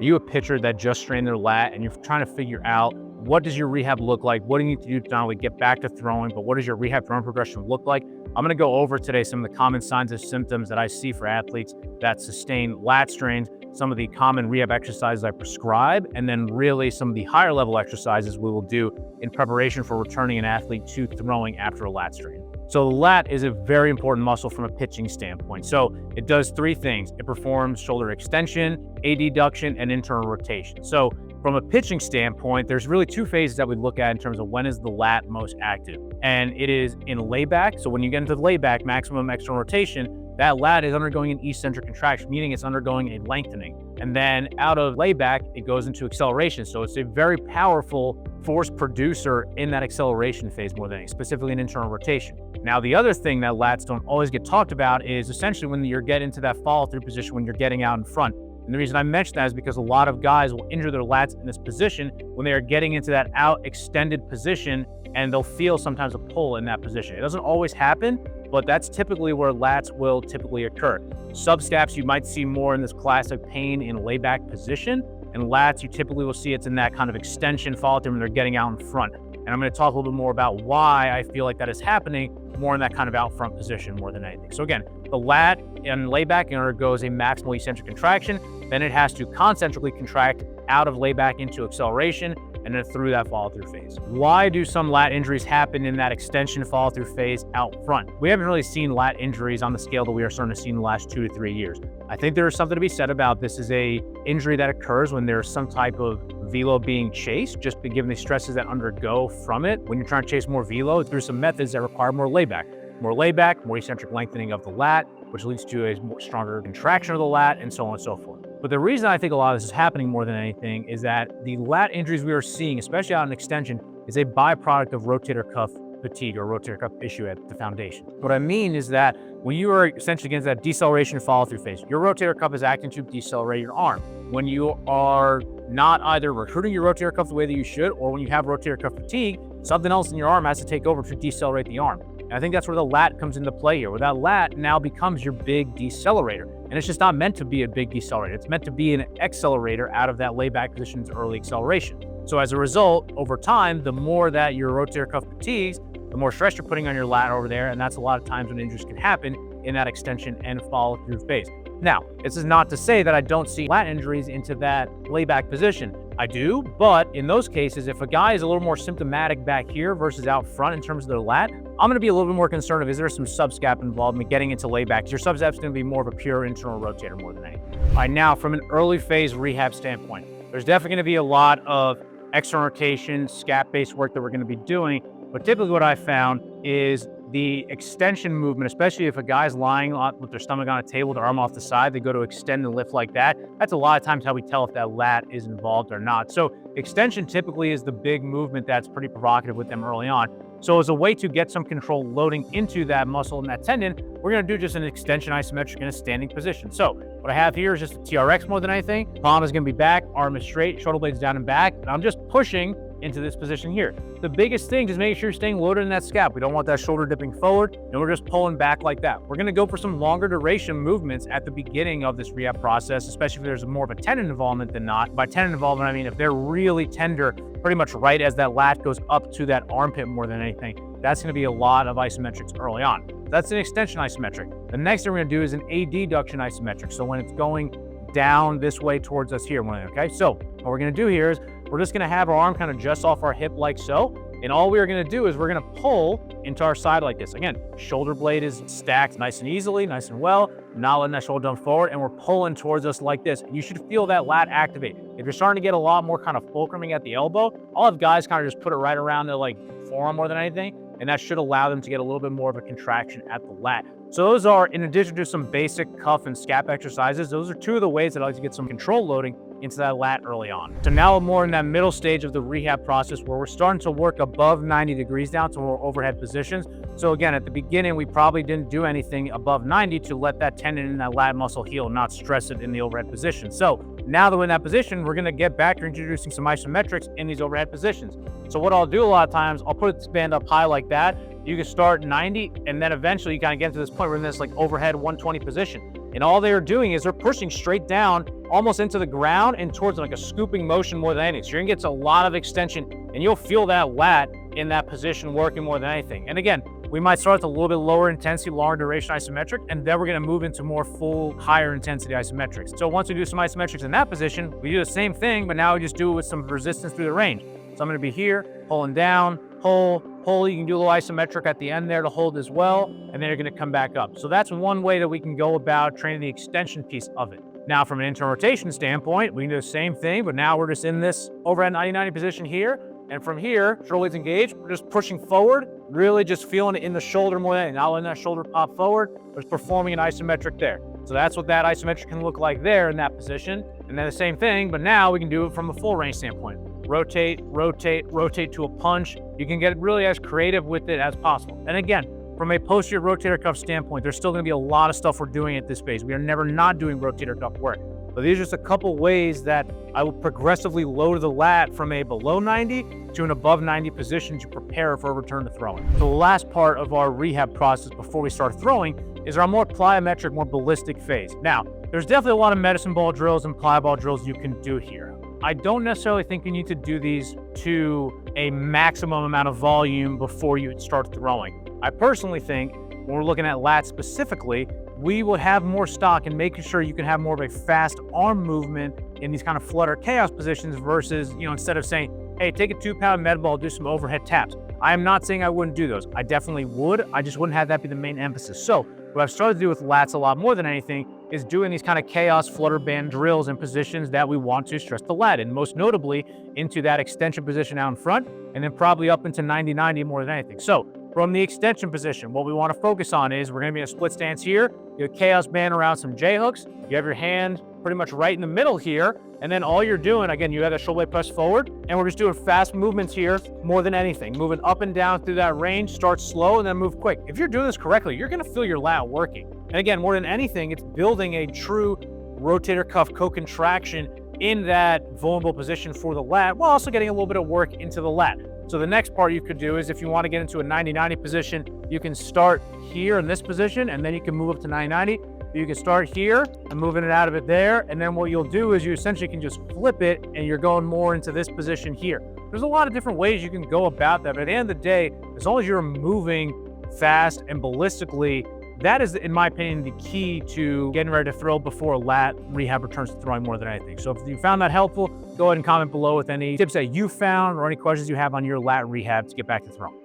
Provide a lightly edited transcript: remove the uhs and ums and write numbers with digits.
Are you a pitcher that just strained their lat and you're trying to figure out what does your rehab look like? What do you need to do to not only get back to throwing, but what does your rehab throwing progression look like? I'm gonna go over today some of the common signs and symptoms that I see for athletes that sustain lat strains, some of the common rehab exercises I prescribe, and then really some of the higher level exercises we will do in preparation for returning an athlete to throwing after a lat strain. So the lat is a very important muscle from a pitching standpoint. So it does three things. It performs shoulder extension, adduction, and internal rotation. So from a pitching standpoint, there's really two phases that we look at in terms of when is the lat most active. And it is in layback. So when you get into the layback, maximum external rotation, that lat is undergoing an eccentric contraction, meaning it's undergoing a lengthening. And then out of layback, it goes into acceleration. So it's a very powerful force producer in that acceleration phase more than anything, specifically in internal rotation. Now, the other thing that lats don't always get talked about is essentially when you're getting into that follow-through position, when you're getting out in front. And the reason I mention that is because a lot of guys will injure their lats in this position when they are getting into that out extended position, and they'll feel sometimes a pull in that position. It doesn't always happen, but that's typically where lats will typically occur. Subscaps, you might see more in this classic pain in layback position, and lats, you typically will see it's in that kind of extension follow-through when they're getting out in front. And I'm going to talk a little bit more about why I feel like that is happening more in that kind of out front position more than anything. So again, the lat in layback undergoes a maximal eccentric contraction, then it has to concentrically contract out of layback into acceleration, and then through that follow-through phase. Why do some lat injuries happen in that extension follow-through phase out front? We haven't really seen lat injuries on the scale that we are starting to see in the last 2 to 3 years. I think there is something to be said about this is a injury that occurs when there's some type of velo being chased, just given the stresses that undergo from it. When you're trying to chase more velo through some methods that require more layback, more eccentric lengthening of the lat, which leads to a more stronger contraction of the lat, and so on and so forth. But the reason I think a lot of this is happening more than anything is that the lat injuries we are seeing, especially out in extension, is a byproduct of rotator cuff fatigue or rotator cuff issue at the foundation. What I mean is that when you are essentially against that deceleration follow-through phase, your rotator cuff is acting to decelerate your arm. When you are not either recruiting your rotator cuff the way that you should, or when you have rotator cuff fatigue, something else in your arm has to take over to decelerate the arm. And I think that's where the lat comes into play here, where that lat now becomes your big decelerator. And it's just not meant to be a big decelerator. It's meant to be an accelerator out of that layback position's early acceleration. So as a result, over time, the more that your rotator cuff fatigues, the more stress you're putting on your lat over there. And that's a lot of times when injuries can happen in that extension and follow through phase. Now, this is not to say that I don't see lat injuries into that layback position. I do, but in those cases, if a guy is a little more symptomatic back here versus out front in terms of their lat, I'm going to be a little bit more concerned of is there some subscap involvement getting into layback? Your subscap's going to be more of a pure internal rotator more than anything. All right, now from an early phase rehab standpoint, there's definitely going to be a lot of external rotation, scap-based work that we're going to be doing, but typically what I found is the extension movement, especially if a guy's lying with their stomach on a table, their arm off the side, they go to extend and lift like that. That's a lot of times how we tell if that lat is involved or not. So extension typically is the big movement that's pretty provocative with them early on. So as a way to get some control loading into that muscle and that tendon, we're going to do just an extension isometric in a standing position. So what I have here is just a TRX more than anything. Palm is going to be back, arm is straight, shoulder blades down and back, and I'm just pushing into this position here. The biggest thing is making sure you're staying loaded in that scap. We don't want that shoulder dipping forward, and we're just pulling back like that. We're gonna go for some longer duration movements at the beginning of this rehab process, especially if there's more of a tendon involvement than not. By tendon involvement, I mean if they're really tender, pretty much right as that lat goes up to that armpit more than anything. That's gonna be a lot of isometrics early on. That's an extension isometric. The next thing we're gonna do is an adduction isometric. So when it's going down this way towards us here, okay? So what we're gonna do here is we're just gonna have our arm kind of just off our hip like so. And all we're gonna do is we're gonna pull into our side like this. Again, shoulder blade is stacked nice and easily, nice and well, not letting that shoulder dump forward, and we're pulling towards us like this. You should feel that lat activate. If you're starting to get a lot more kind of fulcruming at the elbow, I'll have guys kind of just put it right around their like forearm more than anything, and that should allow them to get a little bit more of a contraction at the lat. So those are, in addition to some basic cuff and scap exercises, those are two of the ways that I like to get some control loading into that lat early on. So now we're more in that middle stage of the rehab process where we're starting to work above 90 degrees down to more overhead positions. So again, at the beginning, we probably didn't do anything above 90 to let that tendon and that lat muscle heal, not stress it in the overhead position. So now that we're in that position, we're gonna get back to introducing some isometrics in these overhead positions. So what I'll do a lot of times, I'll put the band up high like that. You can start 90, and then eventually you kind of get to this point where we're in this like overhead 120 position. And all they're doing is they're pushing straight down, almost into the ground and towards like a scooping motion more than anything. So you're gonna get a lot of extension and you'll feel that lat in that position working more than anything. And again, we might start with a little bit lower intensity, longer duration isometric, and then we're gonna move into more full, higher intensity isometrics. So once we do some isometrics in that position, we do the same thing, but now we just do it with some resistance through the range. So I'm gonna be here, pulling down, pull. You can do a little isometric at the end there to hold as well, and then you're gonna come back up. So that's one way that we can go about training the extension piece of it. Now from an internal rotation standpoint, we can do the same thing, but now we're just in this overhead 90-90 position here. And from here, shoulder blades engaged, we're just pushing forward, really just feeling it in the shoulder more than anything, not letting that shoulder pop forward, but just performing an isometric there. So that's what that isometric can look like there in that position. And then the same thing, but now we can do it from a full range standpoint. Rotate, rotate, rotate to a punch. You can get really as creative with it as possible. And again, from a posterior rotator cuff standpoint, there's still gonna be a lot of stuff we're doing at this phase. We are never not doing rotator cuff work. But these are just a couple ways that I will progressively lower the lat from a below 90 to an above 90 position to prepare for a return to throwing. So the last part of our rehab process before we start throwing is our more plyometric, more ballistic phase. Now, there's definitely a lot of medicine ball drills and plyo ball drills you can do here. I don't necessarily think you need to do these to a maximum amount of volume before you start throwing. I personally think when we're looking at lat specifically, we would have more stock in making sure you can have more of a fast arm movement in these kind of flutter chaos positions versus, instead of saying, hey, take a 2-pound med ball, do some overhead taps. I am not saying I wouldn't do those. I definitely would. I just wouldn't have that be the main emphasis. So what I've started to do with lats a lot more than anything is doing these kind of chaos flutter band drills in positions that we want to stress the lat, and most notably into that extension position out in front, and then probably up into 90-90 more than anything. So from the extension position, what we want to focus on is we're going to be in a split stance here. You have chaos band around some J hooks. You have your hand pretty much right in the middle here. And then all you're doing, again, you have that shoulder blade press forward, and we're just doing fast movements here more than anything. Moving up and down through that range, start slow and then move quick. If you're doing this correctly, you're going to feel your lat working. And again, more than anything, it's building a true rotator cuff co-contraction in that vulnerable position for the lat, while also getting a little bit of work into the lat. So the next part you could do is if you want to get into a 90-90 position, you can start here in this position, and then you can move up to 90-90. You can start here and moving it out of it there. And then what you'll do is you essentially can just flip it and you're going more into this position here. There's a lot of different ways you can go about that. But at the end of the day, as long as you're moving fast and ballistically, that is, in my opinion, the key to getting ready to throw before lat rehab returns to throwing more than anything. So if you found that helpful, go ahead and comment below with any tips that you found or any questions you have on your lat rehab to get back to throwing.